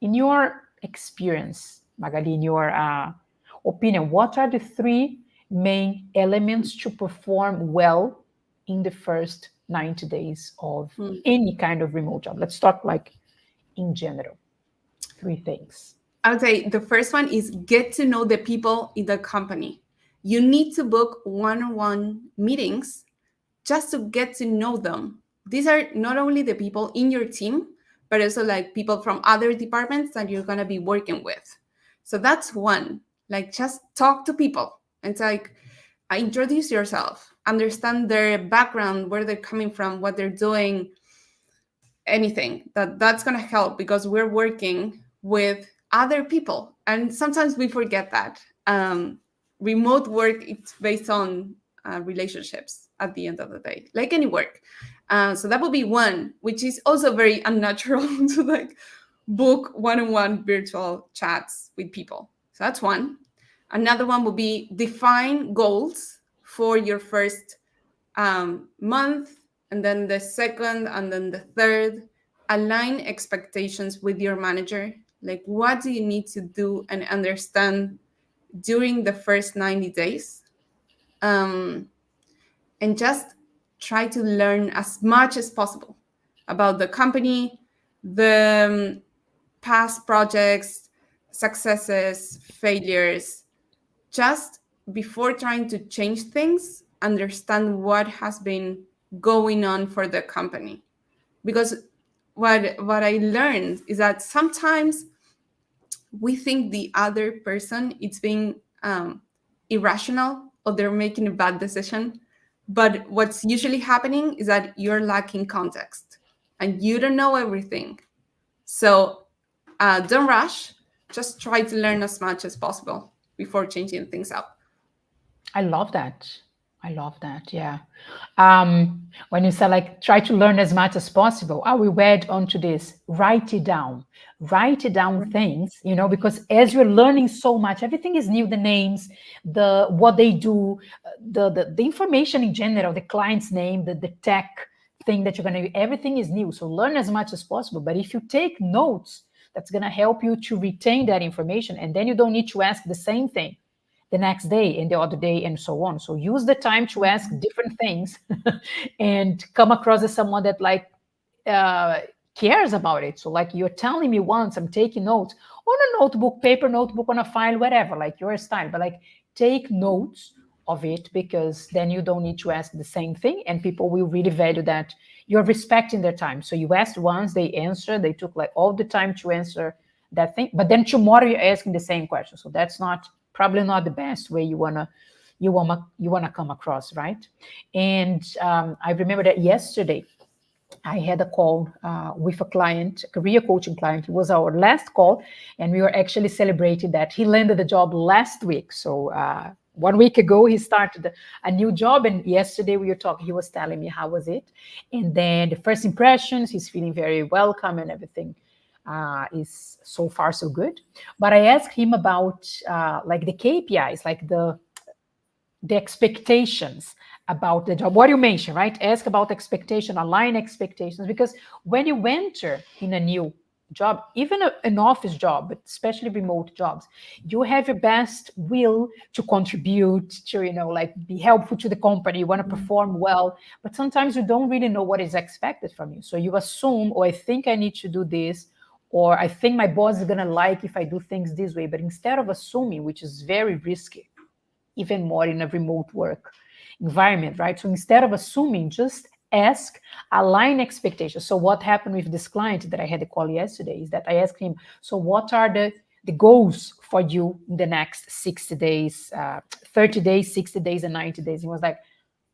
A: in your experience, Magali, in your opinion, what are the three main elements to perform well in the first 90 days of any kind of remote job? Let's talk like in general. 3 things.
B: I would say the first one is get to know the people in the company. You need to book one-on-one meetings just to get to know them. These are not only the people in your team, but also like people from other departments that you're going to be working with. So that's one. Like just talk to people. It's like introduce yourself, understand their background, where they're coming from, what they're doing, anything. That's going to help because we're working with other people. And sometimes we forget that. Remote work, it's based on relationships at the end of the day, like any work. So that would be one, which is also very unnatural to like book one-on-one virtual chats with people. So that's one. Another one would be define goals for your first month, and then the second, and then the third. Align expectations with your manager. Like, what do you need to do and understand during the first 90 days? And just try to learn as much as possible about the company, the past projects, successes, failures. Just before trying to change things, understand what has been going on for the company. Because what I learned is that sometimes we think the other person is being irrational or they're making a bad decision. But what's usually happening is that you're lacking context and you don't know everything. So don't rush. Just try to learn as much as possible before changing things up.
A: I love that. I love that. Yeah. When you say like try to learn as much as possible, I will add onto this. Write it down. Write it down things, because as you're learning so much, everything is new. The names, the what they do, the information in general, the client's name, the tech thing that you're gonna do, everything is new. So learn as much as possible. But if you take notes, that's gonna help you to retain that information, and then you don't need to ask the same thing the next day and the other day and so on. So use the time to ask different things and come across as someone that like cares about it. So like you're telling me once, I'm taking notes on a notebook, paper notebook, on a file, whatever, like your style, but like take notes of it, because then you don't need to ask the same thing and people will really value that you're respecting their time. So you asked once, they answered, they took like all the time to answer that thing, but then tomorrow you're asking the same question. So that's probably not the best way you wanna come across, right? And I remember that yesterday I had a call with a client, a career coaching client. It was our last call, and we were actually celebrating that he landed the job last week. So 1 week ago he started a new job, and yesterday we were talking. He was telling me how was it, and then the first impressions. He's feeling very welcome, and everything is so far so good. But I asked him about like the KPIs, like the expectations about the job. What you mentioned, right? Ask about expectation, align expectations, because when you enter in a new job, even an office job, but especially remote jobs, you have your best will to contribute, to like be helpful to the company. You want to perform well, but sometimes you don't really know what is expected from you. So you assume, oh, I think I need to do this, or I think my boss is going to like if I do things this way. But instead of assuming, which is very risky, even more in a remote work environment, right? So instead of assuming, just ask, align expectations. So what happened with this client that I had a call yesterday is that I asked him, so what are the goals for you in the next 60 days, 30 days, 60 days, and 90 days? He was like,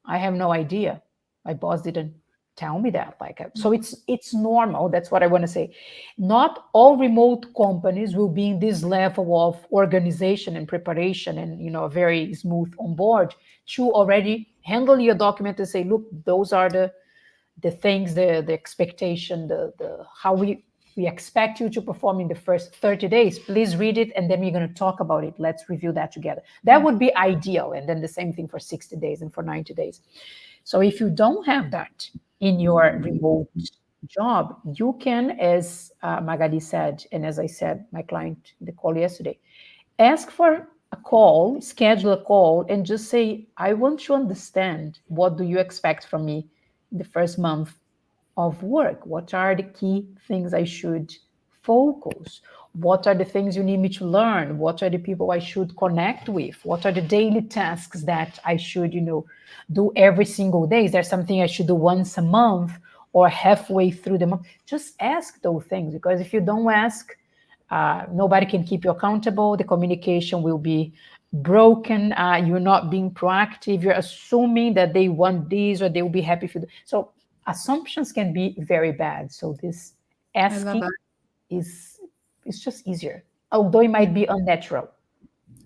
A: I have no idea. My boss didn't tell me that. So it's normal. That's what I want to say. Not all remote companies will be in this level of organization and preparation and a very smooth onboard to already handle your document and say, look, those are the things, the expectation, the how we expect you to perform in the first 30 days. Please read it, and then we're going to talk about it. Let's review that together. That would be ideal. And then the same thing for 60 days and for 90 days. So if you don't have that in your remote job, you can, as Magali said, and as I said, my client in the call yesterday, ask for a call, schedule a call, and just say, I want to understand, what do you expect from me in the first month of work? What are the key things I should focus? What are the things you need me to learn? What are the people I should connect with? What are the daily tasks that I should, do every single day? Is there something I should do once a month or halfway through the month? Just ask those things, because if you don't ask, nobody can keep you accountable. The communication will be broken. You're not being proactive. You're assuming that they want this or they will be happy if you do. So assumptions can be very bad. So this
B: I love
A: asking
B: that.
A: is just easier, although it might be unnatural,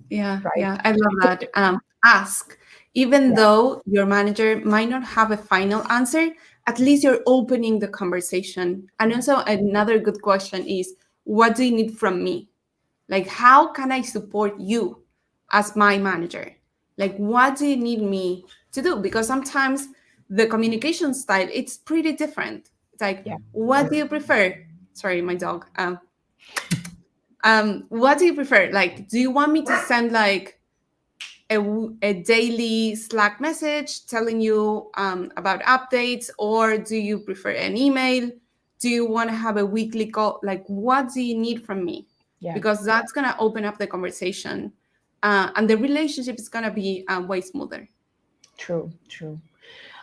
B: Yeah,
A: right?
B: yeah, I love that. Ask, even
A: Yeah,
B: though your manager might not have a final answer, at least you're opening the conversation. And also, another good question is, what do you need from me? Like, how can I support you as my manager? Like, what do you need me to do? Because sometimes the communication style, it's pretty different. It's like,
A: yeah,
B: what do you prefer? Sorry, my dog. What do you prefer? Like, do you want me to send like a daily Slack message telling you about updates, or do you prefer an email? Do you want to have a weekly call? Like, what do you need from me?
A: yeah.
B: Because that's going to open up the conversation, and the relationship is going to be way smoother.
A: True, true.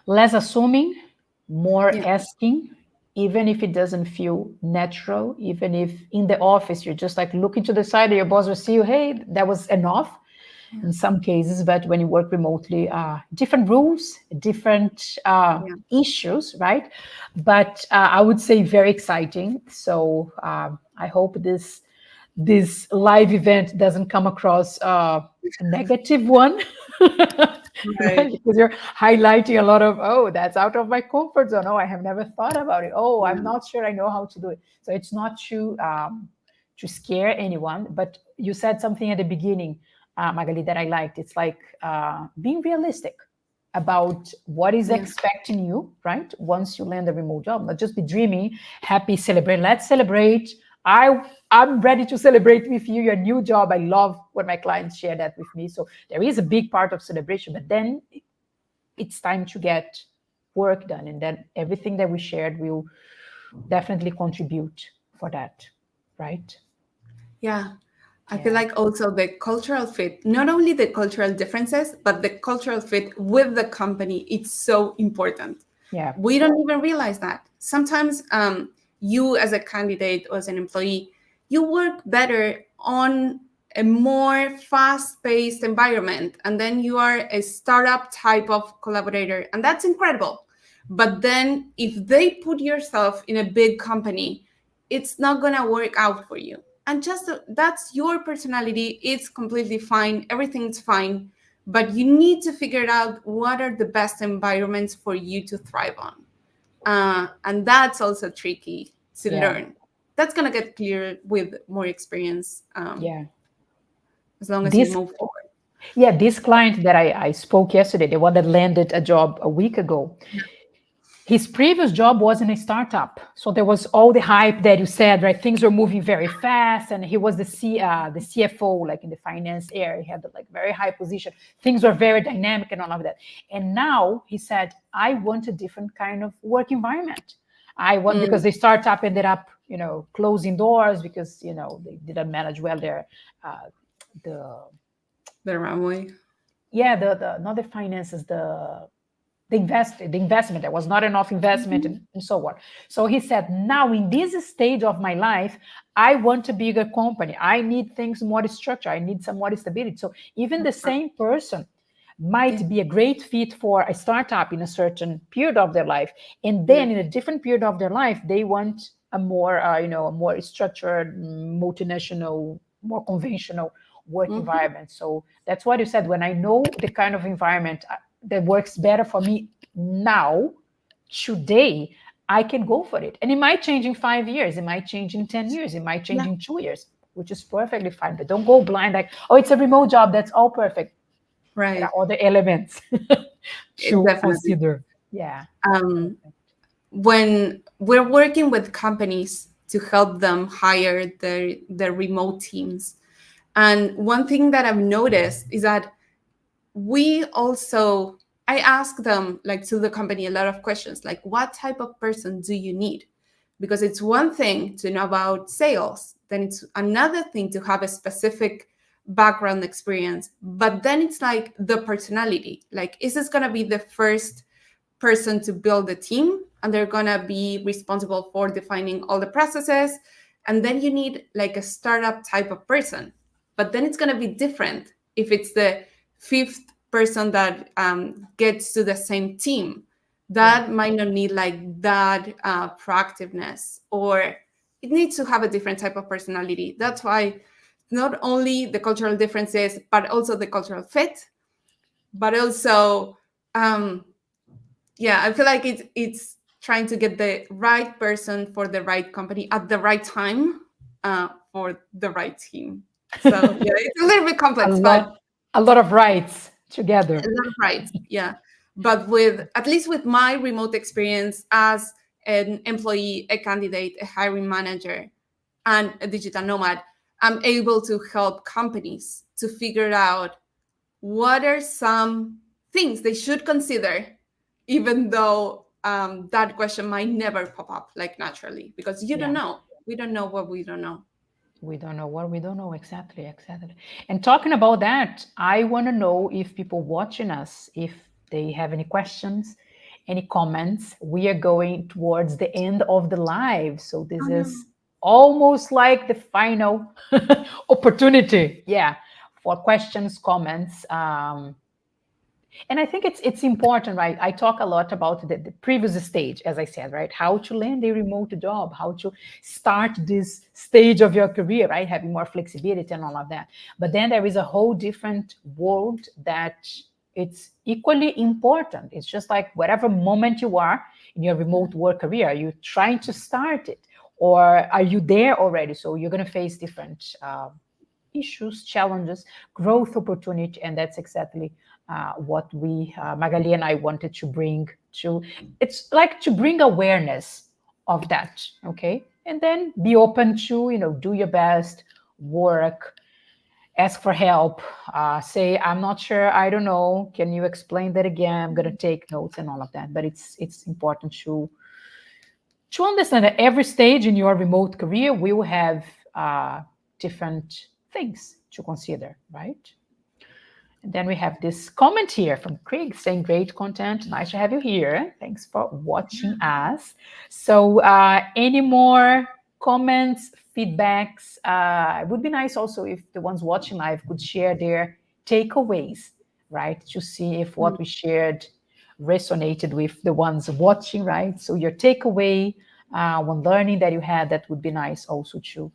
A: Less assuming, more
B: Yeah.
A: asking, even if it doesn't feel natural, even if in the office you're just like looking to the side, your boss will see you, hey, that was enough
B: Yeah.
A: in some cases. But when you work remotely, different rules, different
B: Yeah.
A: issues, right? But I would say very exciting. So I hope this live event doesn't come across a negative one. Right?
B: Right.
A: Because you're highlighting a lot of, oh, that's out of my comfort zone. Oh, I have never thought about it. Oh, I'm
B: Yeah.
A: not sure I know how to do it. So it's not to scare anyone. But you said something at the beginning, Magali, that I liked. It's like being realistic about what is
B: Yeah.
A: expecting you, right? Once you land a remote job, not just be dreaming, happy, celebrate. Let's celebrate. I'm ready to celebrate with you your new job. I love when my clients share that with me. So there is a big part of celebration, but then it's time to get work done, and then everything that we shared will definitely contribute for that, right?
B: Yeah. I feel
A: Yeah,
B: like also the cultural fit, not only the cultural differences, but the cultural fit with the company, it's so important.
A: yeah,
B: We don't even realize that. Sometimes you, as a candidate or as an employee, you work better on a more fast-paced environment, and then you are a startup type of collaborator, and that's incredible. But then if they put yourself in a big company, it's not going to work out for you. And just that's your personality. It's completely fine. Everything's fine. But you need to figure out what are the best environments for you to thrive on. And that's also tricky to
A: yeah,
B: learn. That's going to get clear with more experience,
A: yeah.
B: as long as you
A: This
B: move forward.
A: Yeah, this client that I spoke yesterday, the one that landed a job a week ago, his previous job was in a startup. So there was all the hype that you said, right? Things were moving very fast, and he was the CFO, like in the finance area. He had the, like, very high position. Things were very dynamic and all of that. And now he said, I want a different kind of work environment. I want, because the startup ended up, closing doors because, they didn't manage well their the
B: The runway.
A: yeah, the not the finances, the investment. There was not enough investment, and so on. So he said, now in this stage of my life, I want a bigger company. I need things more structured. I need some more stability. So even the same person
B: Yeah.
A: might be a great fit for a startup in a certain period of their life, and
B: Yeah.
A: then in a different period of their life, they want a more, a more structured, multinational, more conventional work
B: Mhm.
A: environment. So that's what you said. When I know the kind of environment that works better for me now, today, I can go for it. And it might change in 5 years, it might change in 10 years, it might change
B: Yeah.
A: in 2 years, which is perfectly fine. But don't go blind like, oh, it's a remote job, that's all perfect. There
B: Right.
A: are other elements to
B: Definitely.
A: consider. Yeah.
B: Um, when we're working with companies to help them hire their remote teams, And one thing that I've noticed is that I ask them, like, to the company, a lot of questions, like, what type of person do you need? Because it's one thing to know about sales, then it's another thing to have a specific background experience, but then it's like the personality, like, is this going to be the first person to build a team and they're going to be responsible for defining all the processes, and then you need like a startup type of person, but then it's going to be different if it's the fifth person that gets to the same team. That might not need like that proactiveness, or it needs to have a different type of personality. That's why not only the cultural differences, but also the cultural fit, but also I feel like it's trying to get the right person for the right company at the right time for the right team. So yeah, it's a little bit complex, but
A: a lot of rights together.
B: a lot of rights, yeah. But with, at least with my remote experience as an employee, a candidate, a hiring manager, and a digital nomad, I'm able to help companies to figure out what are some things they should consider, even though that question might never pop up like naturally, because you don't know. We don't know what we don't know.
A: We don't know what we don't know. Exactly. And talking about that, I want to know if people watching us, if they have any questions, any comments. We are going towards the end of the live. So this is almost like the final opportunity. Yeah. For questions, comments. And I think it's important, right? I talk a lot about the previous stage, as I said, right? How to land a remote job, how to start this stage of your career, right? Having more flexibility and all of that. But then there is a whole different world that it's equally important. It's just like whatever moment you are in your remote work career, are you trying to start it, or are you there already? So you're going to face different issues, challenges, growth opportunity, and that's exactly what we, Magali and I, wanted to bring to. It's like to bring awareness of that, okay, and then be open to do your best, work, ask for help, say I'm not sure, I don't know, can you explain that again? I'm gonna take notes and all of that. But it's important to understand that every stage in your remote career will have different things to consider, right? And then we have this comment here from Craig saying, great content. Nice to have you here. Thanks for watching us. So any more comments, feedbacks? It would be nice also if the ones watching live could share their takeaways, right? To see if what we shared resonated with the ones watching, right? So your takeaway, one learning that you had, that would be nice also to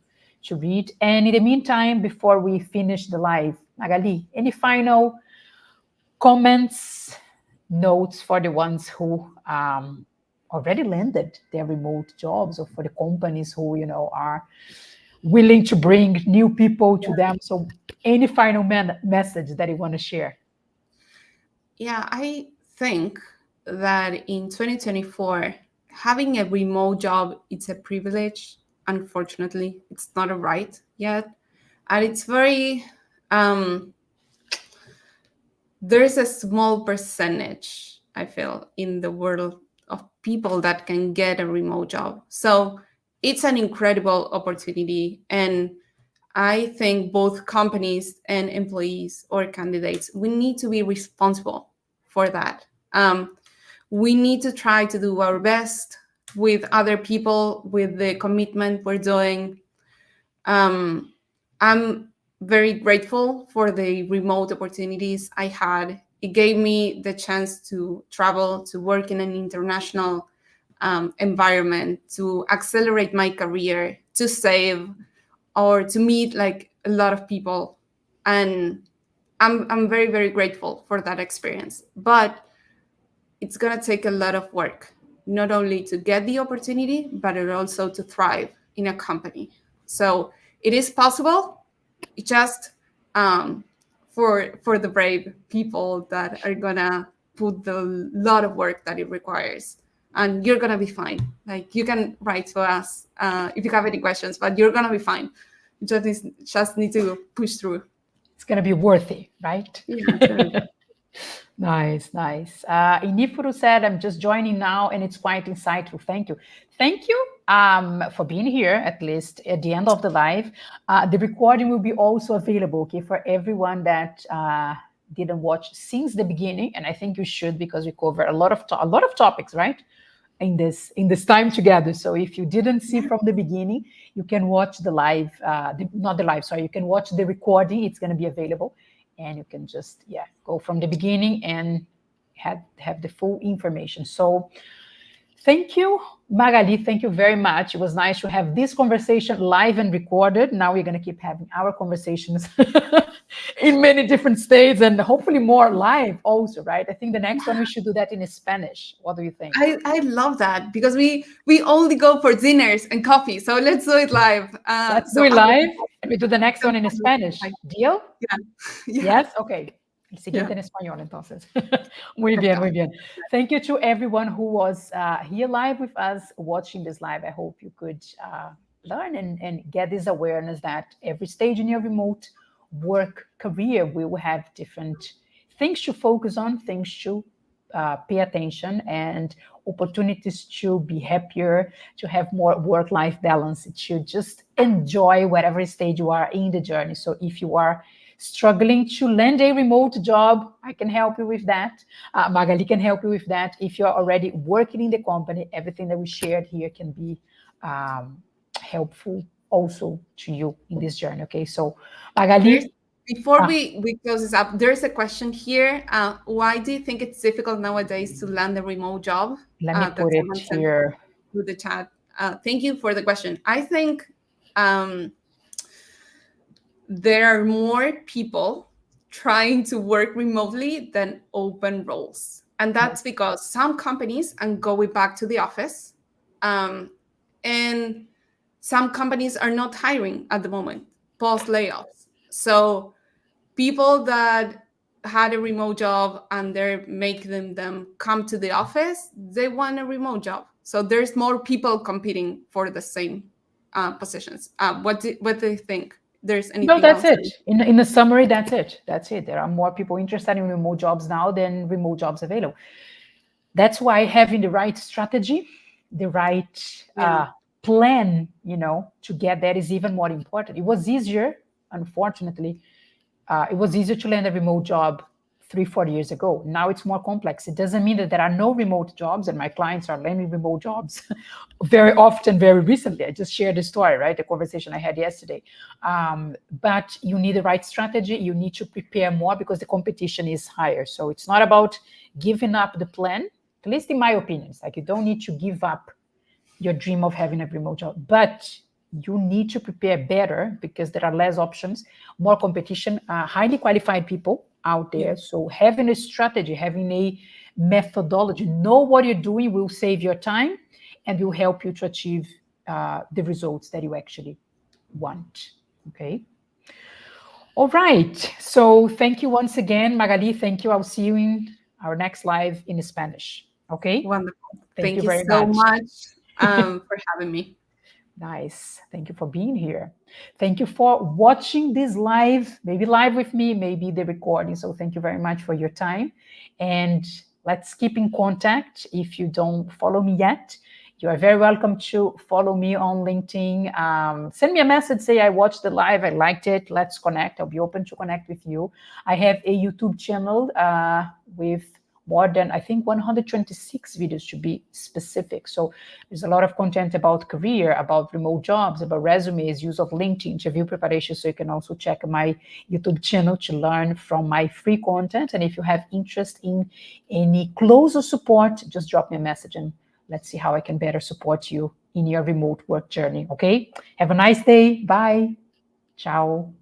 A: read. And in the meantime, before we finish the live, Magali, any final comments, notes for the ones who already landed their remote jobs, or for the companies who are willing to bring new people to them? So any final message that you want to share?
B: Yeah, I think that in 2024, having a remote job, it's a privilege. Unfortunately, it's not a right yet. And it's very, there's a small percentage, I feel, in the world of people that can get a remote job. So it's an incredible opportunity. And I think both companies and employees or candidates, we need to be responsible for that. We need to try to do our best with other people, with the commitment we're doing. I'm very grateful for the remote opportunities I had. It gave me the chance to travel, to work in an international environment, to accelerate my career, to save, or to meet like a lot of people. And I'm very, very grateful for that experience. But it's going to take a lot of work, not only to get the opportunity, but also to thrive in a company. So it is possible. It just for the brave people that are going to put the lot of work that it requires. And you're going to be fine. Like, you can write to us if you have any questions, but you're going to be fine. just need to push through.
A: It's going to be worthy, right?
B: Yeah.
A: Nice, nice. Inifuru said, I'm just joining now and it's quite insightful. Thank you. Thank you for being here, at least at the end of the live. The recording will be also available, okay, for everyone that didn't watch since the beginning. And I think you should, because we cover a lot of topics, right? In this time together. So if you didn't see from the beginning, you can watch the live, you can watch the recording. It's going to be available. And you can just, go from the beginning and have the full information. So thank you, Magali. Thank you very much. It was nice to have this conversation live and recorded. Now we're going to keep having our conversations in many different states and hopefully more live also, right? I think the next one we should do that in Spanish. What do you think?
B: I love that, because we only go for dinners and coffee. So let's do it live.
A: Let's do it live and we do the next one in Spanish. Deal?
B: Yeah.
A: Yes? Okay. El siguiente en español, entonces. Muy bien, muy bien. Thank you to everyone who was here live with us, watching this live. I hope you could learn and get this awareness that every stage in your remote work career, we will have different things to focus on, things to pay attention, and opportunities to be happier, to have more work-life balance, to just enjoy whatever stage you are in the journey. So if you are struggling to land a remote job, I can help you with that. Magali can help you with that. If you're already working in the company, everything that we shared here can be helpful also to you in this journey. Okay, so Magali.
B: Before we close this up, there's a question here. Why do you think it's difficult nowadays to land a remote job?
A: Let me put it here.
B: Through the chat. Thank you for the question. I think there are more people trying to work remotely than open roles. And that's because some companies are going back to the office, and some companies are not hiring at the moment, post layoffs. So people that had a remote job and they're making them come to the office, they want a remote job. So there's more people competing for the same positions. What do you think? There's anything
A: No, that's
B: else?
A: it. In the summary, that's it. That's it. There are more people interested in remote jobs now than remote jobs available. That's why having the right strategy, the right plan, to get there is even more important. It was easier, unfortunately, it was easier to land a remote job 3-4 years ago. Now it's more complex. It doesn't mean that there are no remote jobs, and my clients are landing remote jobs very often, very recently. I just shared the story, right? The conversation I had yesterday. But you need the right strategy. You need to prepare more because the competition is higher. So it's not about giving up the plan, at least in my opinion. It's like you don't need to give up your dream of having a remote job, but you need to prepare better because there are less options, more competition, highly qualified people out there. Yeah. So having a strategy, having a methodology, know what you're doing will save your time and will help you to achieve the results that you actually want. Okay. All right. So thank you once again, Magali. Thank you. I'll see you in our next live in Spanish. Okay.
B: Wonderful.
A: Thank you
B: very
A: so
B: much for having me.
A: Nice. Thank you for being here. Thank you for watching this live, maybe live with me, maybe the recording. So thank you very much for your time. And let's keep in contact. If you don't follow me yet, you are very welcome to follow me on LinkedIn. Send me a message, say I watched the live, I liked it. Let's connect. I'll be open to connect with you. I have a YouTube channel with more than, I think, 126 videos to be specific. So there's a lot of content about career, about remote jobs, about resumes, use of LinkedIn, interview preparation. So you can also check my YouTube channel to learn from my free content. And if you have interest in any closer support, just drop me a message and let's see how I can better support you in your remote work journey. Okay? Have a nice day. Bye. Ciao.